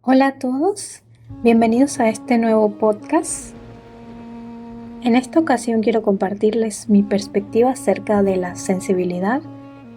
Hola a todos, bienvenidos a este nuevo podcast. En esta ocasión quiero compartirles mi perspectiva acerca de la sensibilidad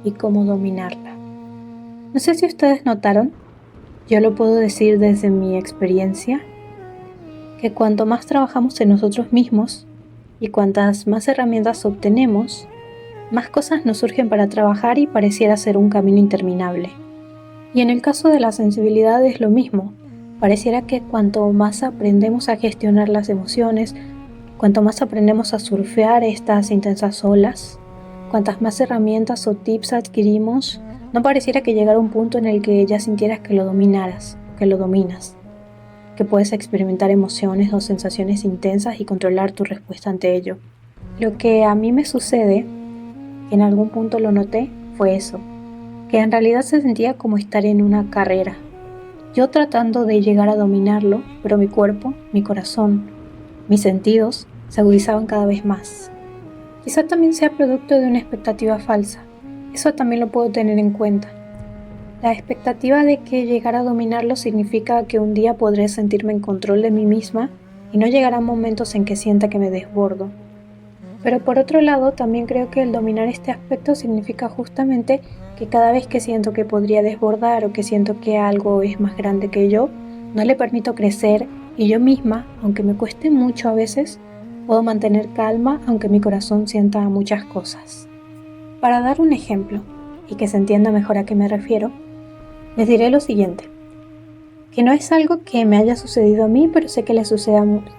y cómo dominarla. No sé si ustedes notaron, yo lo puedo decir desde mi experiencia, que cuanto más trabajamos en nosotros mismos y cuantas más herramientas obtenemos, más cosas nos surgen para trabajar y pareciera ser un camino interminable. Y en el caso de la sensibilidad es lo mismo. Pareciera que cuanto más aprendemos a gestionar las emociones, cuanto más aprendemos a surfear estas intensas olas, cuantas más herramientas o tips adquirimos, no pareciera que llegara un punto en el que ya sintieras que lo dominaras, que lo dominas, que puedes experimentar emociones o sensaciones intensas y controlar tu respuesta ante ello. Lo que a mí me sucede, que en algún punto lo noté, fue eso, que en realidad se sentía como estar en una carrera. Yo tratando de llegar a dominarlo, pero mi cuerpo, mi corazón, mis sentidos se agudizaban cada vez más. Quizá también sea producto de una expectativa falsa. Eso también lo puedo tener en cuenta. La expectativa de que llegar a dominarlo significa que un día podré sentirme en control de mí misma y no llegarán momentos en que sienta que me desbordo. Pero por otro lado, también creo que el dominar este aspecto significa justamente que cada vez que siento que podría desbordar o que siento que algo es más grande que yo, no le permito crecer y yo misma, aunque me cueste mucho a veces, puedo mantener calma aunque mi corazón sienta muchas cosas. Para dar un ejemplo, y que se entienda mejor a qué me refiero, les diré lo siguiente, que no es algo que me haya sucedido a mí, pero sé que le sucede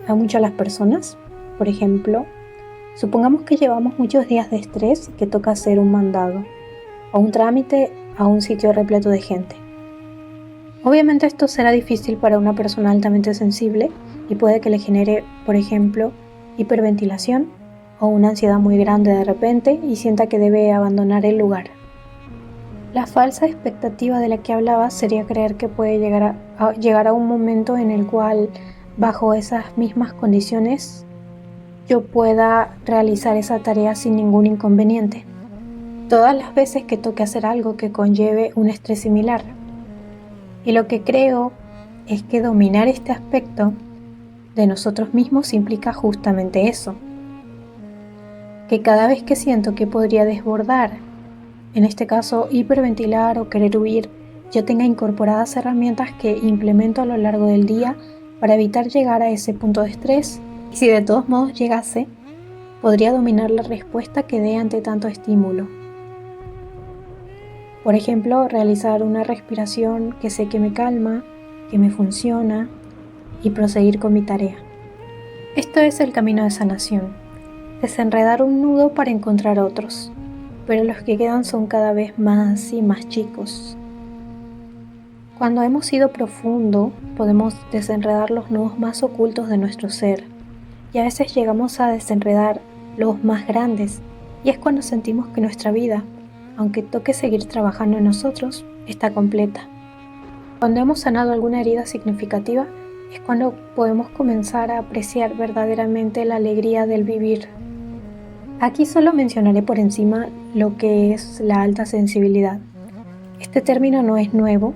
a muchas las personas. Por ejemplo, supongamos que llevamos muchos días de estrés y que toca hacer un mandado o un trámite a un sitio repleto de gente. Obviamente esto será difícil para una persona altamente sensible y puede que le genere, por ejemplo, hiperventilación o una ansiedad muy grande de repente y sienta que debe abandonar el lugar. La falsa expectativa de la que hablaba sería creer que puede llegar a un momento en el cual, bajo esas mismas condiciones, yo pueda realizar esa tarea sin ningún inconveniente, todas las veces que toque hacer algo que conlleve un estrés similar. Y lo que creo es que dominar este aspecto de nosotros mismos implica justamente eso, que cada vez que siento que podría desbordar, en este caso hiperventilar o querer huir, yo tenga incorporadas herramientas que implemento a lo largo del día para evitar llegar a ese punto de estrés, y si de todos modos llegase, podría dominar la respuesta que dé ante tanto estímulo. Por ejemplo, realizar una respiración que sé que me calma, que me funciona y proseguir con mi tarea. Esto es el camino de sanación, desenredar un nudo para encontrar otros, pero los que quedan son cada vez más y más chicos. Cuando hemos ido profundo, podemos desenredar los nudos más ocultos de nuestro ser, y a veces llegamos a desenredar los más grandes, y es cuando sentimos que nuestra vida, aunque toque seguir trabajando en nosotros, está completa. Cuando hemos sanado alguna herida significativa, es cuando podemos comenzar a apreciar verdaderamente la alegría del vivir. Aquí solo mencionaré por encima lo que es la alta sensibilidad. Este término no es nuevo,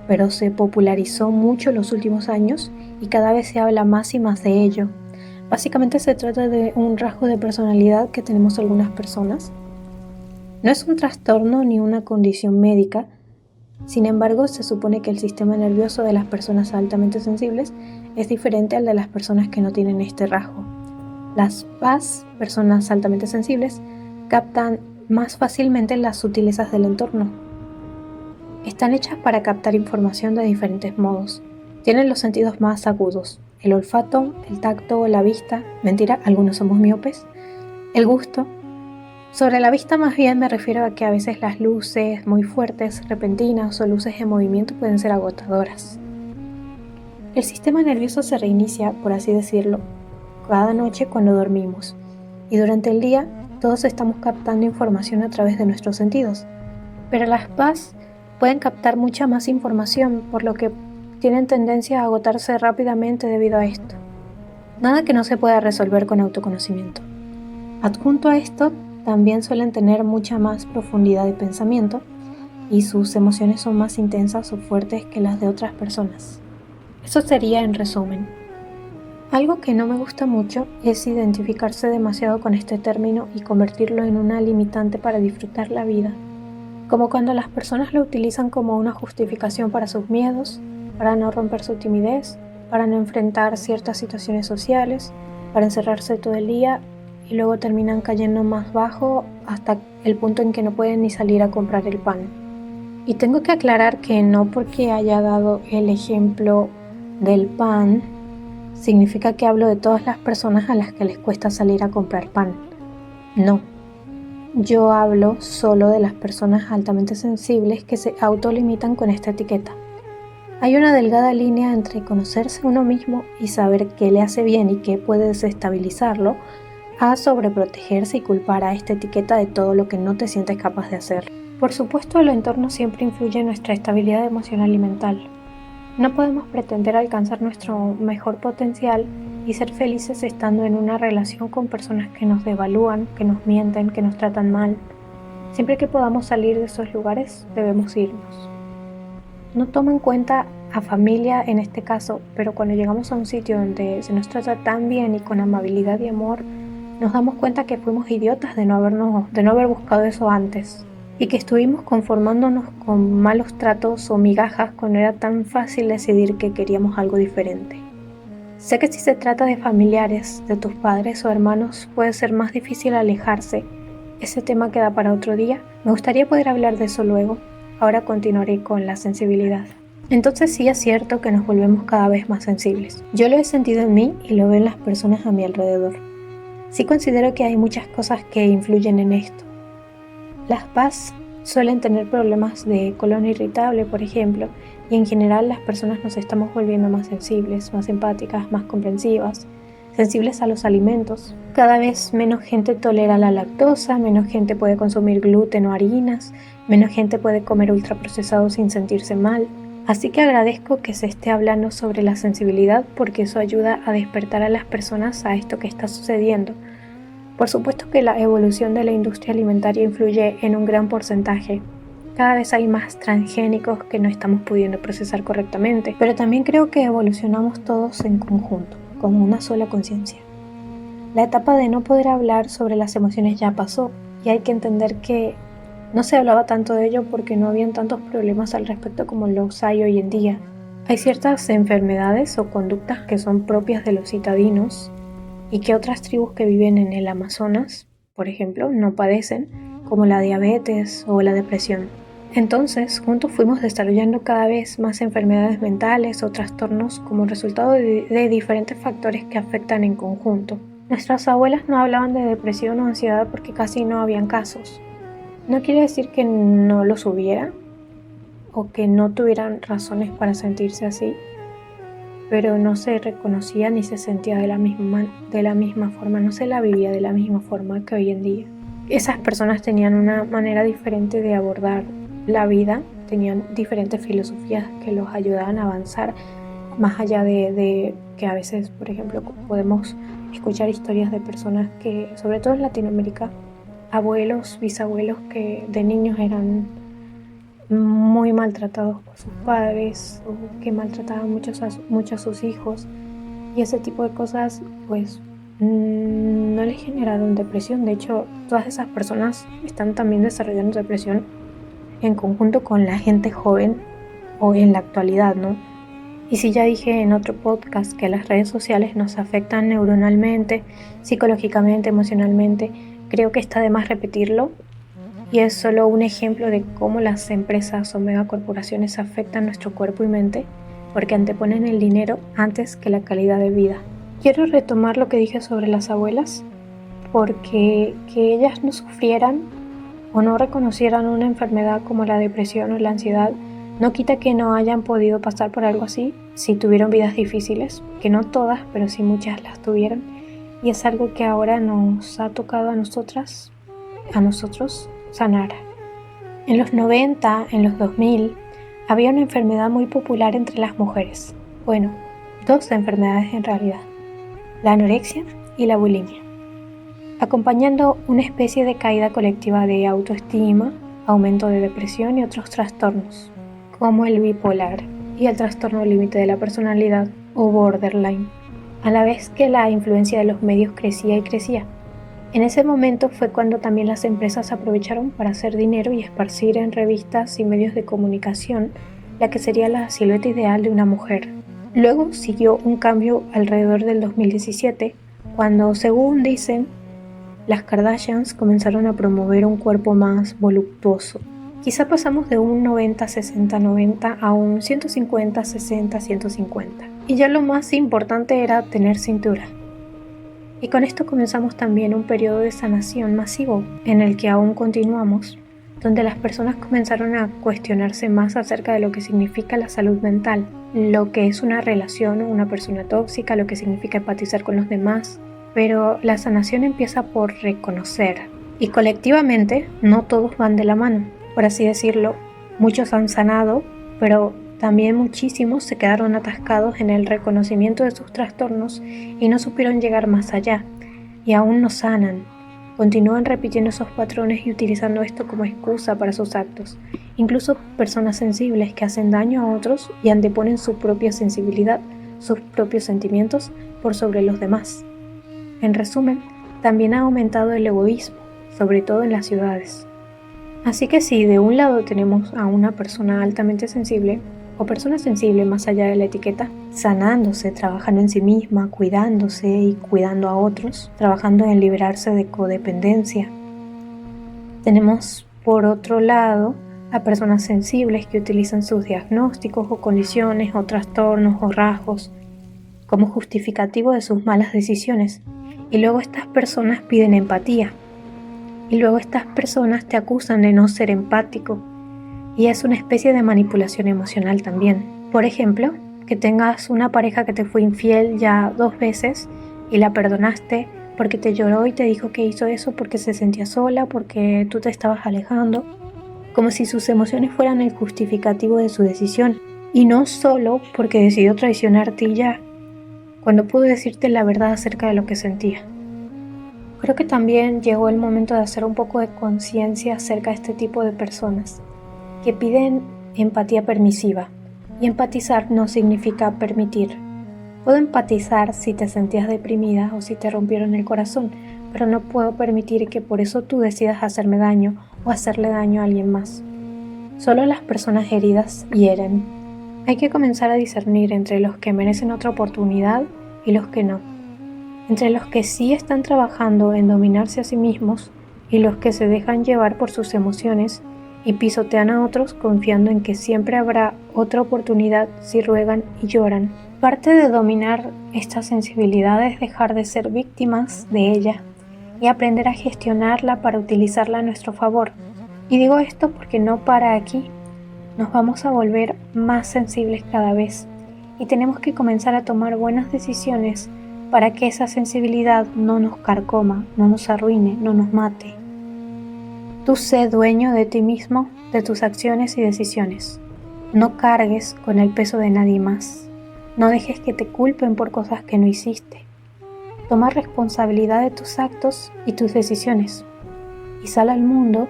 pero se popularizó mucho en los últimos años y cada vez se habla más y más de ello. Básicamente se trata de un rasgo de personalidad que tenemos algunas personas. No es un trastorno ni una condición médica, sin embargo, se supone que el sistema nervioso de las personas altamente sensibles es diferente al de las personas que no tienen este rasgo. Las PAS, personas altamente sensibles, captan más fácilmente las sutilezas del entorno. Están hechas para captar información de diferentes modos. Tienen los sentidos más agudos: el olfato, el tacto, la vista, mentira, algunos somos miopes, el gusto. Sobre la vista más bien me refiero a que a veces las luces muy fuertes, repentinas o luces en movimiento pueden ser agotadoras. El sistema nervioso se reinicia, por así decirlo, cada noche cuando dormimos, y durante el día todos estamos captando información a través de nuestros sentidos, pero las PAS pueden captar mucha más información, por lo que tienen tendencia a agotarse rápidamente debido a esto. Nada que no se pueda resolver con autoconocimiento. Adjunto a esto, también suelen tener mucha más profundidad de pensamiento y sus emociones son más intensas o fuertes que las de otras personas. Eso sería en resumen. Algo que no me gusta mucho es identificarse demasiado con este término y convertirlo en una limitante para disfrutar la vida, como cuando las personas lo utilizan como una justificación para sus miedos, para no romper su timidez, para no enfrentar ciertas situaciones sociales, para encerrarse todo el día y luego terminan cayendo más bajo hasta el punto en que no pueden ni salir a comprar el pan. Y tengo que aclarar que no porque haya dado el ejemplo del pan significa que hablo de todas las personas a las que les cuesta salir a comprar pan. No. Yo hablo solo de las personas altamente sensibles que se autolimitan con esta etiqueta. Hay una delgada línea entre conocerse uno mismo y saber qué le hace bien y qué puede desestabilizarlo, a sobreprotegerse y culpar a esta etiqueta de todo lo que no te sientes capaz de hacer. Por supuesto, el entorno siempre influye en nuestra estabilidad emocional y mental. No podemos pretender alcanzar nuestro mejor potencial y ser felices estando en una relación con personas que nos devalúan, que nos mienten, que nos tratan mal. Siempre que podamos salir de esos lugares, debemos irnos. No tomo en cuenta a familia en este caso, pero cuando llegamos a un sitio donde se nos trata tan bien y con amabilidad y amor, nos damos cuenta que fuimos idiotas de no haber buscado eso antes. Y que estuvimos conformándonos con malos tratos o migajas cuando era tan fácil decidir que queríamos algo diferente. Sé que si se trata de familiares, de tus padres o hermanos, puede ser más difícil alejarse. Ese tema queda para otro día. Me gustaría poder hablar de eso luego. Ahora continuaré con la sensibilidad. Entonces sí es cierto que nos volvemos cada vez más sensibles. Yo lo he sentido en mí y lo veo en las personas a mi alrededor. Sí considero que hay muchas cosas que influyen en esto. Las PAS suelen tener problemas de colon irritable, por ejemplo, y en general las personas nos estamos volviendo más sensibles, más empáticas, más comprensivas, sensibles a los alimentos. Cada vez menos gente tolera la lactosa, menos gente puede consumir gluten o harinas, menos gente puede comer ultraprocesados sin sentirse mal. Así que agradezco que se esté hablando sobre la sensibilidad porque eso ayuda a despertar a las personas a esto que está sucediendo. Por supuesto que la evolución de la industria alimentaria influye en un gran porcentaje. Cada vez hay más transgénicos que no estamos pudiendo procesar correctamente, pero también creo que evolucionamos todos en conjunto, como una sola conciencia. La etapa de no poder hablar sobre las emociones ya pasó y hay que entender que no se hablaba tanto de ello porque no habían tantos problemas al respecto como los hay hoy en día. Hay ciertas enfermedades o conductas que son propias de los citadinos y que otras tribus que viven en el Amazonas, por ejemplo, no padecen, como la diabetes o la depresión. Entonces, juntos fuimos desarrollando cada vez más enfermedades mentales o trastornos como resultado de diferentes factores que afectan en conjunto. Nuestras abuelas no hablaban de depresión o ansiedad porque casi no habían casos. No quiere decir que no los hubiera o que no tuvieran razones para sentirse así, pero no se reconocía ni se sentía de la misma forma, no se la vivía de la misma forma que hoy en día. Esas personas tenían una manera diferente de abordar la vida, tenían diferentes filosofías que los ayudaban a avanzar, más allá de que a veces, por ejemplo, podemos escuchar historias de personas que, sobre todo en Latinoamérica, abuelos, bisabuelos que de niños eran muy maltratados por sus padres o que maltrataban mucho a sus hijos, y ese tipo de cosas pues no les generaron depresión. De hecho, todas esas personas están también desarrollando depresión en conjunto con la gente joven o en la actualidad, ¿no? Y si ya dije en otro podcast que las redes sociales nos afectan neuronalmente, psicológicamente, emocionalmente, creo que está de más repetirlo. Y es solo un ejemplo de cómo las empresas o megacorporaciones afectan nuestro cuerpo y mente porque anteponen el dinero antes que la calidad de vida. Quiero retomar lo que dije sobre las abuelas, porque que ellas no sufrieran o no reconocieran una enfermedad como la depresión o la ansiedad no quita que no hayan podido pasar por algo así si tuvieron vidas difíciles, que no todas, pero sí muchas las tuvieron, y es algo que ahora nos ha tocado a nosotros sanar. En los 90, en los 2000, había una enfermedad muy popular entre las mujeres. Bueno, dos enfermedades en realidad, la anorexia y la bulimia, acompañando una especie de caída colectiva de autoestima, aumento de depresión y otros trastornos, como el bipolar. y el trastorno límite de la personalidad o borderline, a la vez que la influencia de los medios crecía y crecía. En ese momento fue cuando también las empresas aprovecharon para hacer dinero y esparcir en revistas y medios de comunicación la que sería la silueta ideal de una mujer. Luego siguió un cambio alrededor del 2017, cuando, según dicen, las Kardashians comenzaron a promover un cuerpo más voluptuoso. Quizá pasamos de un 90-60-90 a un 150-60-150. Y ya lo más importante era tener cintura. Y con esto comenzamos también un periodo de sanación masivo en el que aún continuamos, donde las personas comenzaron a cuestionarse más acerca de lo que significa la salud mental, lo que es una relación o una persona tóxica, lo que significa empatizar con los demás. Pero la sanación empieza por reconocer, y colectivamente no todos van de la mano, por así decirlo. Muchos han sanado, pero también muchísimos se quedaron atascados en el reconocimiento de sus trastornos y no supieron llegar más allá, y aún no sanan. Continúan repitiendo esos patrones y utilizando esto como excusa para sus actos. Incluso personas sensibles que hacen daño a otros y anteponen su propia sensibilidad, sus propios sentimientos por sobre los demás. En resumen, también ha aumentado el egoísmo, sobre todo en las ciudades. Así que si de un lado tenemos a una persona altamente sensible, o persona sensible más allá de la etiqueta, sanándose, trabajando en sí misma, cuidándose y cuidando a otros, trabajando en liberarse de codependencia. Tenemos, por otro lado, a personas sensibles que utilizan sus diagnósticos o condiciones o trastornos o rasgos como justificativo de sus malas decisiones. Y luego estas personas piden empatía. Y luego estas personas te acusan de no ser empático. Y es una especie de manipulación emocional también. Por ejemplo, que tengas una pareja que te fue infiel ya 2 veces y la perdonaste porque te lloró y te dijo que hizo eso porque se sentía sola, porque tú te estabas alejando, como si sus emociones fueran el justificativo de su decisión, y no solo porque decidió traicionarte y ya, cuando pudo decirte la verdad acerca de lo que sentía. Creo que también llegó el momento de hacer un poco de conciencia acerca de este tipo de personas que piden empatía permisiva, y empatizar no significa permitir. Puedo empatizar si te sentías deprimida o si te rompieron el corazón, pero no puedo permitir que por eso tú decidas hacerme daño o hacerle daño a alguien más. Solo las personas heridas hieren. Hay que comenzar a discernir entre los que merecen otra oportunidad y los que no. Entre los que sí están trabajando en dominarse a sí mismos y los que se dejan llevar por sus emociones y pisotean a otros confiando en que siempre habrá otra oportunidad si ruegan y lloran. Parte de dominar esta sensibilidad es dejar de ser víctimas de ella y aprender a gestionarla para utilizarla a nuestro favor. Y digo esto porque no para aquí. Nos vamos a volver más sensibles cada vez y tenemos que comenzar a tomar buenas decisiones para que esa sensibilidad no nos carcoma, no nos arruine, no nos mate. Tú sé dueño de ti mismo, de tus acciones y decisiones. No cargues con el peso de nadie más. No dejes que te culpen por cosas que no hiciste. Toma responsabilidad de tus actos y tus decisiones. Y sal al mundo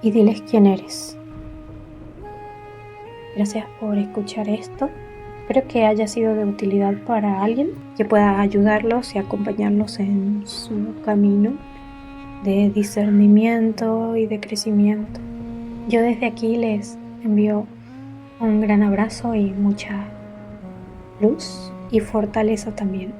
y diles quién eres. Gracias por escuchar esto. Espero que haya sido de utilidad para alguien, que pueda ayudarlos y acompañarlos en su camino de discernimiento y de crecimiento. Yo desde aquí les envío un gran abrazo y mucha luz y fortaleza también.